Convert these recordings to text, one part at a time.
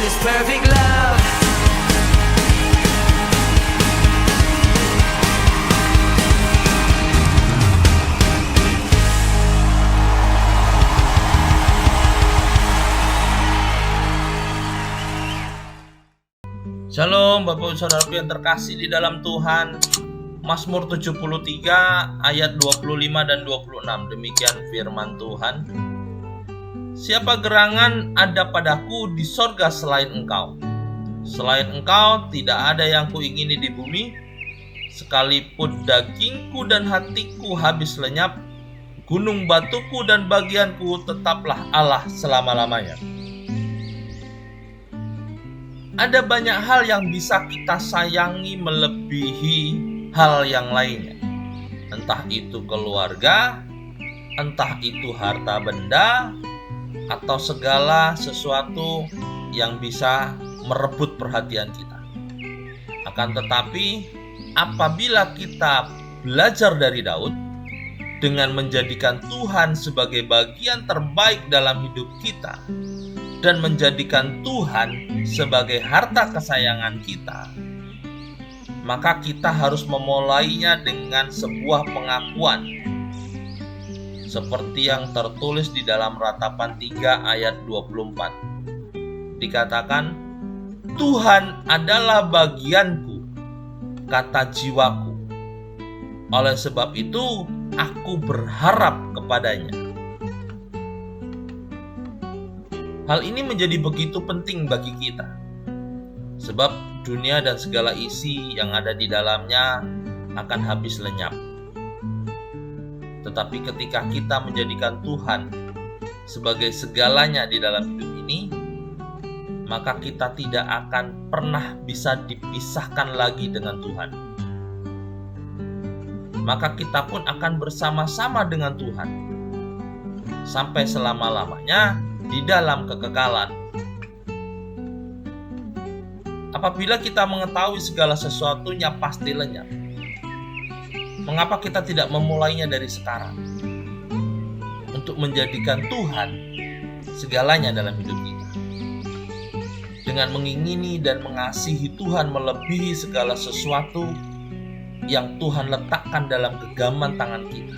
this perfect love. Shalom Bapak Ibu Saudaraku yang terkasih di dalam Tuhan. Mazmur 73 ayat 25 dan 26. Demikian firman Tuhan. Siapa gerangan ada padaku di sorga selain Engkau? Selain Engkau tidak ada yang kuingini di bumi. Sekalipun dagingku dan hatiku habis lenyap, gunung batuku dan bagianku tetaplah Allah selama-lamanya. Ada banyak hal yang bisa kita sayangi melebihi hal yang lainnya. Entah itu keluarga, entah itu harta benda, atau segala sesuatu yang bisa merebut perhatian kita. Akan tetapi, apabila kita belajar dari Daud dengan menjadikan Tuhan sebagai bagian terbaik dalam hidup kita, dan menjadikan Tuhan sebagai harta kesayangan kita, maka kita harus memulainya dengan sebuah pengakuan seperti yang tertulis di dalam Ratapan 3 ayat 24. Dikatakan, Tuhan adalah bagianku, kata jiwaku. Oleh sebab itu, aku berharap kepadanya. Hal ini menjadi begitu penting bagi kita, sebab dunia dan segala isi yang ada di dalamnya akan habis lenyap. Tetapi ketika kita menjadikan Tuhan sebagai segalanya di dalam hidup ini, maka kita tidak akan pernah bisa dipisahkan lagi dengan Tuhan. Maka kita pun akan bersama-sama dengan Tuhan sampai selama-lamanya di dalam kekekalan. Apabila kita mengetahui segala sesuatunya pasti lenyap, mengapa kita tidak memulainya dari sekarang untuk menjadikan Tuhan segalanya dalam hidup kita, dengan mengingini dan mengasihi Tuhan melebihi segala sesuatu yang Tuhan letakkan dalam genggaman tangan kita.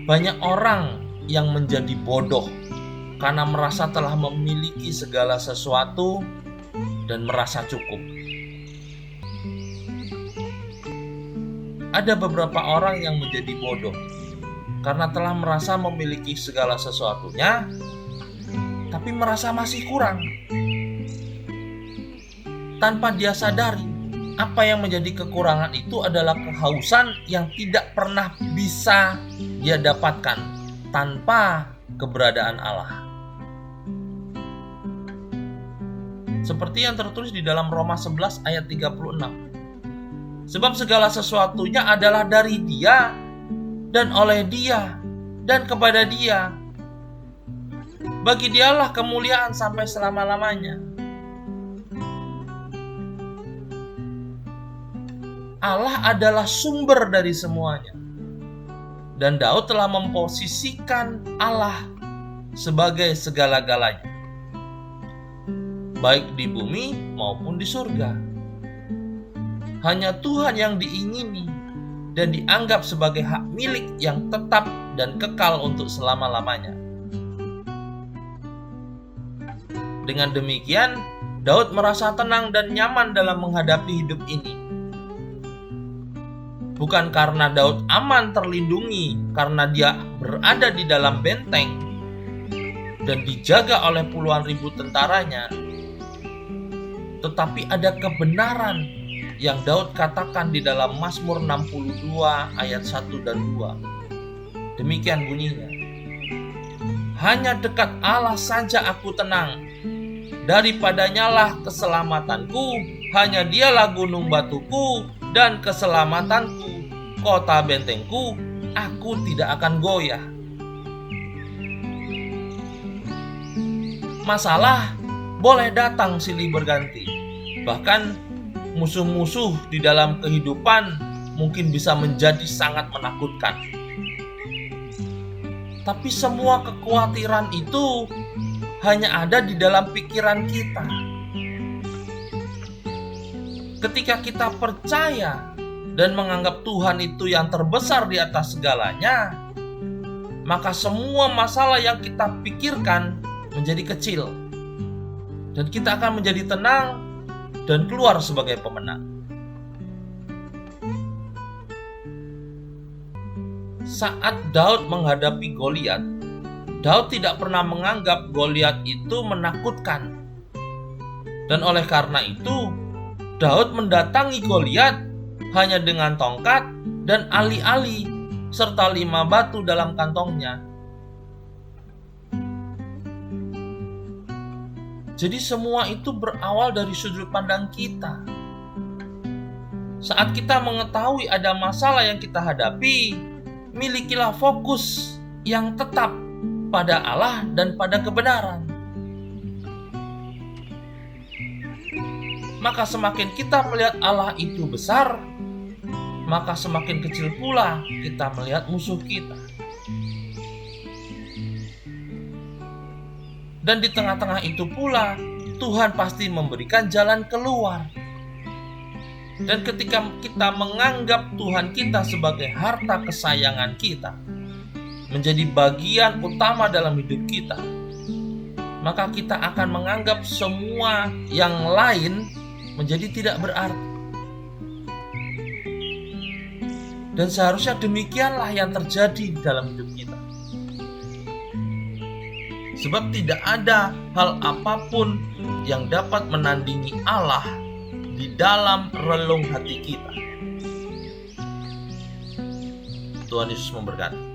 Banyak orang yang menjadi bodoh karena merasa telah memiliki segala sesuatu dan merasa cukup. Ada beberapa orang yang menjadi bodoh karena telah merasa memiliki segala sesuatunya, tapi merasa masih kurang. Tanpa dia sadari, apa yang menjadi kekurangan itu adalah kehausan yang tidak pernah bisa dia dapatkan tanpa keberadaan Allah. Seperti yang tertulis di dalam Roma 11 ayat 36. Sebab segala sesuatunya adalah dari Dia dan oleh Dia dan kepada Dia. Bagi Dialah kemuliaan sampai selama-lamanya. Allah adalah sumber dari semuanya. Dan Daud telah memposisikan Allah sebagai segala-galanya, baik di bumi maupun di surga. Hanya Tuhan yang diingini dan dianggap sebagai hak milik yang tetap dan kekal untuk selama-lamanya. Dengan demikian, Daud merasa tenang dan nyaman dalam menghadapi hidup ini. Bukan karena Daud aman terlindungi karena dia berada di dalam benteng dan dijaga oleh puluhan ribu tentaranya, tetapi ada kebenaran yang Daud katakan di dalam Mazmur 62 ayat 1 dan 2. Demikian bunyinya. Hanya dekat Allah saja aku tenang, daripadanyalah keselamatanku, hanya Dialah gunung batuku dan keselamatanku, kota bentengku, aku tidak akan goyah. Masalah boleh datang silih berganti. Bahkan musuh-musuh di dalam kehidupan mungkin bisa menjadi sangat menakutkan. Tapi semua kekhawatiran itu hanya ada di dalam pikiran kita. Ketika kita percaya dan menganggap Tuhan itu yang terbesar di atas segalanya, maka semua masalah yang kita pikirkan menjadi kecil, dan kita akan menjadi tenang dan keluar sebagai pemenang. Saat Daud menghadapi Goliat, Daud tidak pernah menganggap Goliat itu menakutkan. Dan oleh karena itu, Daud mendatangi Goliat hanya dengan tongkat dan ali-ali serta 5 batu dalam kantongnya. Jadi semua itu berawal dari sudut pandang kita. Saat kita mengetahui ada masalah yang kita hadapi, milikilah fokus yang tetap pada Allah dan pada kebenaran. Maka semakin kita melihat Allah itu besar, maka semakin kecil pula kita melihat musuh kita. Dan di tengah-tengah itu pula, Tuhan pasti memberikan jalan keluar. Dan ketika kita menganggap Tuhan kita sebagai harta kesayangan kita, menjadi bagian utama dalam hidup kita, maka kita akan menganggap semua yang lain menjadi tidak berarti. Dan seharusnya demikianlah yang terjadi di dalam hidup kita. Sebab tidak ada hal apapun yang dapat menandingi Allah di dalam relung hati kita. Tuhan Yesus memberkati.